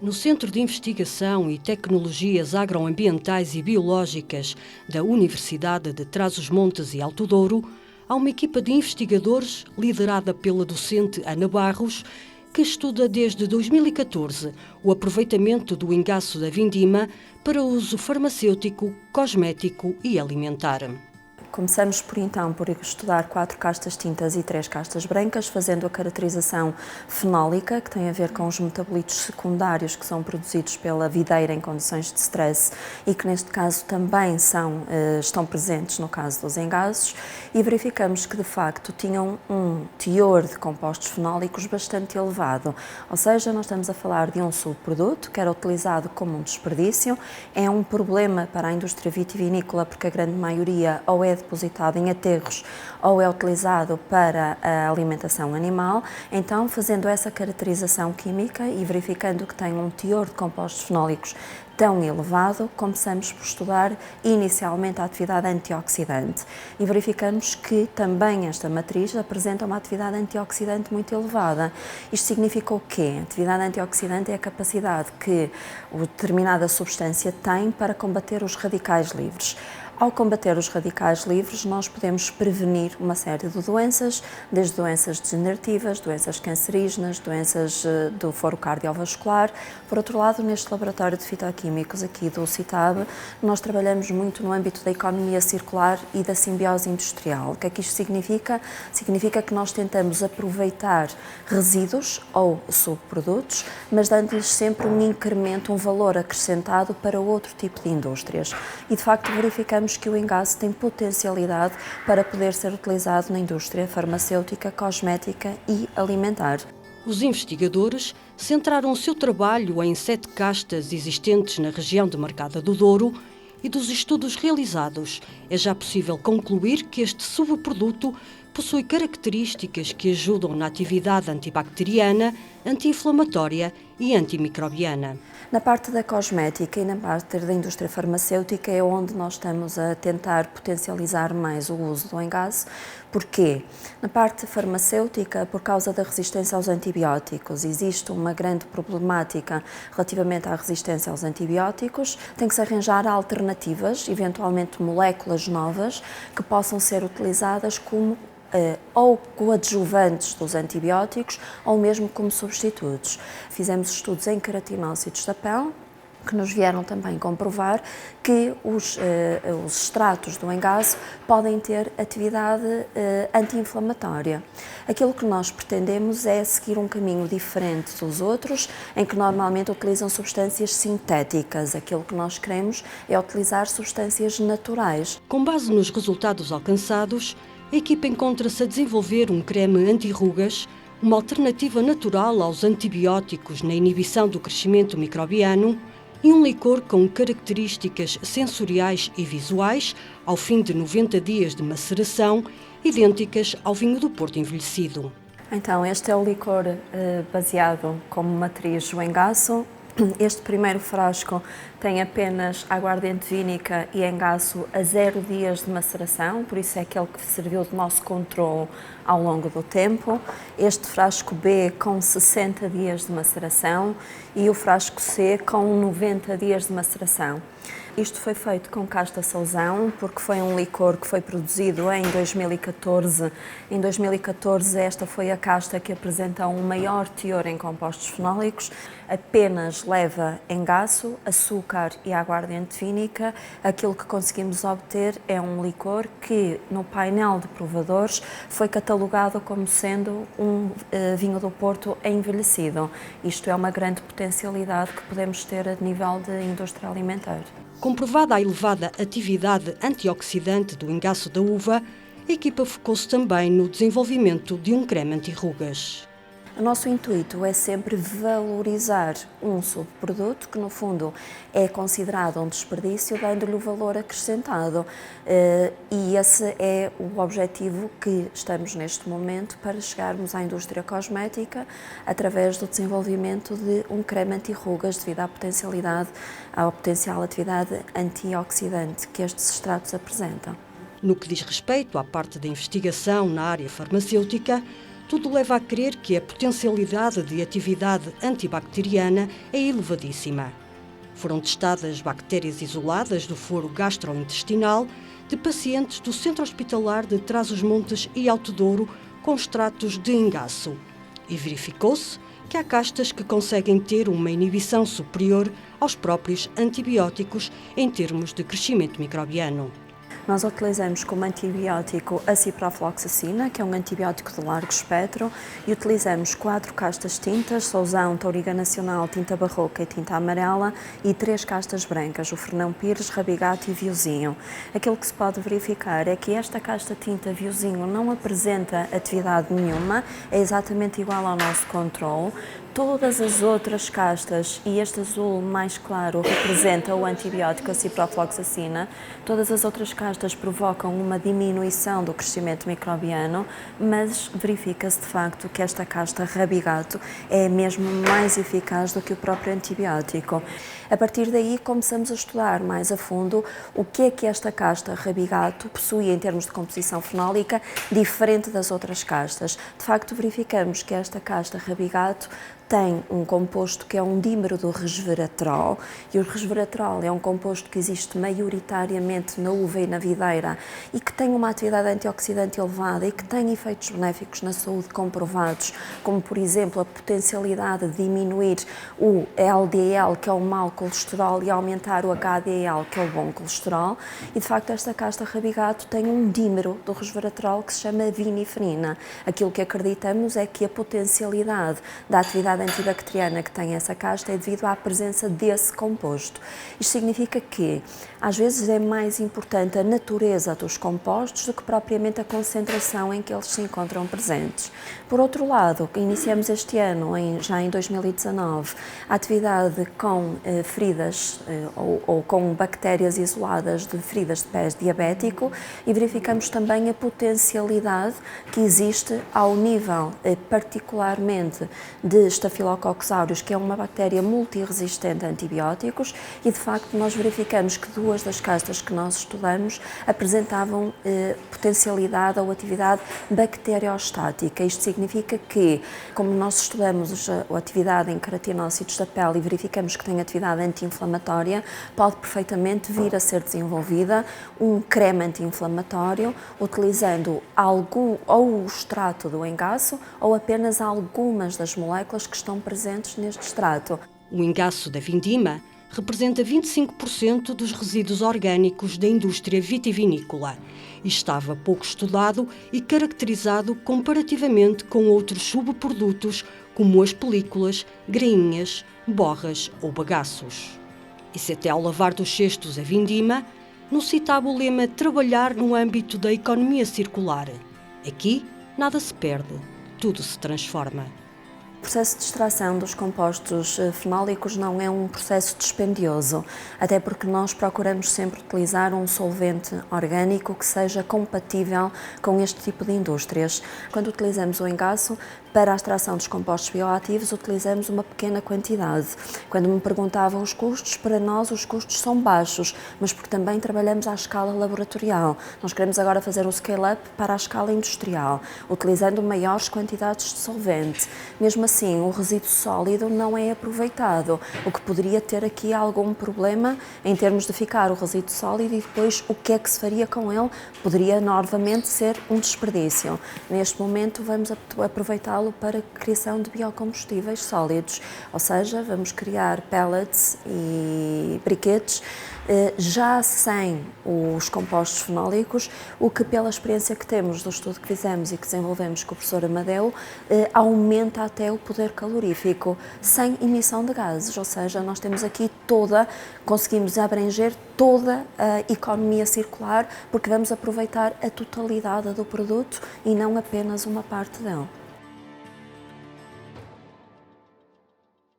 No Centro de Investigação e Tecnologias Agroambientais e Biológicas da Universidade de Trás-os-Montes e Alto Douro, há uma equipa de investigadores liderada pela docente Ana Barros, que estuda desde 2014 o aproveitamento do engaço da vindima para uso farmacêutico, cosmético e alimentar. Começamos por estudar 4 castas tintas e 3 castas brancas, fazendo a caracterização fenólica, que tem a ver com os metabolitos secundários que são produzidos pela videira em condições de stress e que neste caso também estão presentes no caso dos engases, e verificamos que de facto tinham um teor de compostos fenólicos bastante elevado, ou seja, nós estamos a falar de um subproduto que era utilizado como um desperdício. É um problema para a indústria vitivinícola porque a grande maioria ou é depositado em aterros ou é utilizado para a alimentação animal. Então, fazendo essa caracterização química e verificando que tem um teor de compostos fenólicos tão elevado, começamos por estudar inicialmente a atividade antioxidante e verificamos que também esta matriz apresenta uma atividade antioxidante muito elevada. Isto significa o quê? A atividade antioxidante é a capacidade que determinada substância tem para combater os radicais livres. Ao combater os radicais livres, nós podemos prevenir uma série de doenças, desde doenças degenerativas, doenças cancerígenas, doenças do foro cardiovascular. Por outro lado, neste laboratório de fitoquímicos aqui do CITAB, nós trabalhamos muito no âmbito da economia circular e da simbiose industrial. O que é que isto significa? Significa que nós tentamos aproveitar resíduos ou subprodutos, mas dando-lhes sempre um incremento, um valor acrescentado para outro tipo de indústrias. E, de facto, verificamos que o engaço tem potencialidade para poder ser utilizado na indústria farmacêutica, cosmética e alimentar. Os investigadores centraram o seu trabalho em 7 castas existentes na região demarcada do Douro e dos estudos realizados é já possível concluir que este subproduto possui características que ajudam na atividade antibacteriana, anti-inflamatória e antimicrobiana. Na parte da cosmética e na parte da indústria farmacêutica é onde nós estamos a tentar potencializar mais o uso do engaço. Porquê? Na parte farmacêutica, por causa da resistência aos antibióticos, existe uma grande problemática relativamente à resistência aos antibióticos. Tem que se arranjar alternativas, eventualmente moléculas novas, que possam ser utilizadas como ou coadjuvantes dos antibióticos ou mesmo como substitutos. Fizemos estudos em queratinócitos da pele, que nos vieram também comprovar que os extratos do engaço podem ter atividade anti-inflamatória. Aquilo que nós pretendemos é seguir um caminho diferente dos outros, em que normalmente utilizam substâncias sintéticas. Aquilo que nós queremos é utilizar substâncias naturais. Com base nos resultados alcançados, a equipa encontra-se a desenvolver um creme anti-rugas, uma alternativa natural aos antibióticos na inibição do crescimento microbiano, e um licor com características sensoriais e visuais, ao fim de 90 dias de maceração, idênticas ao vinho do Porto envelhecido. Então, este é o licor baseado como matriz o engaço. Este primeiro frasco tem apenas aguardente vínica e engaço a 0 dias de maceração, por isso é aquele que serviu de nosso controle ao longo do tempo. Este frasco B com 60 dias de maceração e o frasco C com 90 dias de maceração. Isto foi feito com casta Salzão, porque foi um licor que foi produzido em 2014. Em 2014, esta foi a casta que apresenta um maior teor em compostos fenólicos. Apenas leva engaço, açúcar e aguardente vínica. Aquilo que conseguimos obter é um licor que, no painel de provadores, foi catalogado como sendo um vinho do Porto envelhecido. Isto é uma grande potencialidade que podemos ter a nível de indústria alimentar. Comprovada a elevada atividade antioxidante do engaço da uva, a equipa focou-se também no desenvolvimento de um creme anti-rugas. O nosso intuito é sempre valorizar um subproduto que, no fundo, é considerado um desperdício, dando-lhe o valor acrescentado. E esse é o objetivo que estamos neste momento para chegarmos à indústria cosmética através do desenvolvimento de um creme anti-rugas devido à potencial atividade antioxidante que estes extratos apresentam. No que diz respeito à parte da investigação na área farmacêutica, tudo leva a crer que a potencialidade de atividade antibacteriana é elevadíssima. Foram testadas bactérias isoladas do foro gastrointestinal de pacientes do Centro Hospitalar de Trás-os-Montes e Alto Douro com extratos de engaço e verificou-se que há castas que conseguem ter uma inibição superior aos próprios antibióticos em termos de crescimento microbiano. Nós utilizamos como antibiótico a ciprofloxacina, que é um antibiótico de largo espectro, e utilizamos 4 castas tintas, Sousão, Touriga Nacional, tinta barroca e tinta amarela, e 3 castas brancas, o Fernão Pires, Rabigato e Viozinho. Aquilo que se pode verificar é que esta casta tinta Viozinho não apresenta atividade nenhuma, é exatamente igual ao nosso controle. Todas as outras castas, e este azul mais claro representa o antibiótico, a ciprofloxacina, todas as outras castas provocam uma diminuição do crescimento microbiano, mas verifica-se de facto que esta casta Rabigato é mesmo mais eficaz do que o próprio antibiótico. A partir daí começamos a estudar mais a fundo o que é que esta casta Rabigato possui em termos de composição fenólica diferente das outras castas. De facto verificamos que esta casta Rabigato tem um composto que é um dímero do resveratrol, e o resveratrol é um composto que existe maioritariamente na uva e na videira e que tem uma atividade antioxidante elevada e que tem efeitos benéficos na saúde comprovados, como por exemplo a potencialidade de diminuir o LDL, que é o mau colesterol, e aumentar o HDL, que é o bom colesterol, e de facto esta casta Rabigato tem um dímero do resveratrol que se chama vinifrina. Aquilo que acreditamos é que a potencialidade da atividade antibacteriana que tem essa casta é devido à presença desse composto. Isto significa que, às vezes, é mais importante a natureza dos compostos do que propriamente a concentração em que eles se encontram presentes. Por outro lado, iniciamos este ano, já em 2019, a atividade com feridas ou com bactérias isoladas de feridas de pés diabético e verificamos também a potencialidade que existe ao nível particularmente de Staphylococcus aureus, que é uma bactéria multiresistente a antibióticos, e de facto nós verificamos que 2 das castas que nós estudamos apresentavam potencialidade ou atividade bacteriostática. Isto significa que, como nós estudamos a atividade em queratinócitos da pele e verificamos que tem atividade anti-inflamatória, pode perfeitamente vir a ser desenvolvida um creme anti-inflamatório utilizando ou o extrato do engaço ou apenas algumas das moléculas que estão presentes neste extrato. O engaço da vindima representa 25% dos resíduos orgânicos da indústria vitivinícola e estava pouco estudado e caracterizado comparativamente com outros subprodutos como as películas, grainhas, borras ou bagaços. E se até ao lavar dos cestos a vindima, não citava o lema trabalhar no âmbito da economia circular. Aqui nada se perde, tudo se transforma. O processo de extração dos compostos fenólicos não é um processo dispendioso, até porque nós procuramos sempre utilizar um solvente orgânico que seja compatível com este tipo de indústrias. Quando utilizamos o engaço, para a extração dos compostos bioativos utilizamos uma pequena quantidade. Quando me perguntavam os custos, para nós os custos são baixos, mas porque também trabalhamos à escala laboratorial. Nós queremos agora fazer um scale-up para a escala industrial, utilizando maiores quantidades de solvente. Mesmo assim, o resíduo sólido não é aproveitado, o que poderia ter aqui algum problema em termos de ficar o resíduo sólido e depois o que é que se faria com ele? Poderia novamente ser um desperdício. Neste momento vamos aproveitá-lo para a criação de biocombustíveis sólidos, ou seja, vamos criar pellets e briquetes já sem os compostos fenólicos, o que pela experiência que temos do estudo que fizemos e que desenvolvemos com o professor Amadeu, aumenta até o poder calorífico, sem emissão de gases, ou seja, nós temos aqui conseguimos abranger toda a economia circular, porque vamos aproveitar a totalidade do produto e não apenas uma parte dele.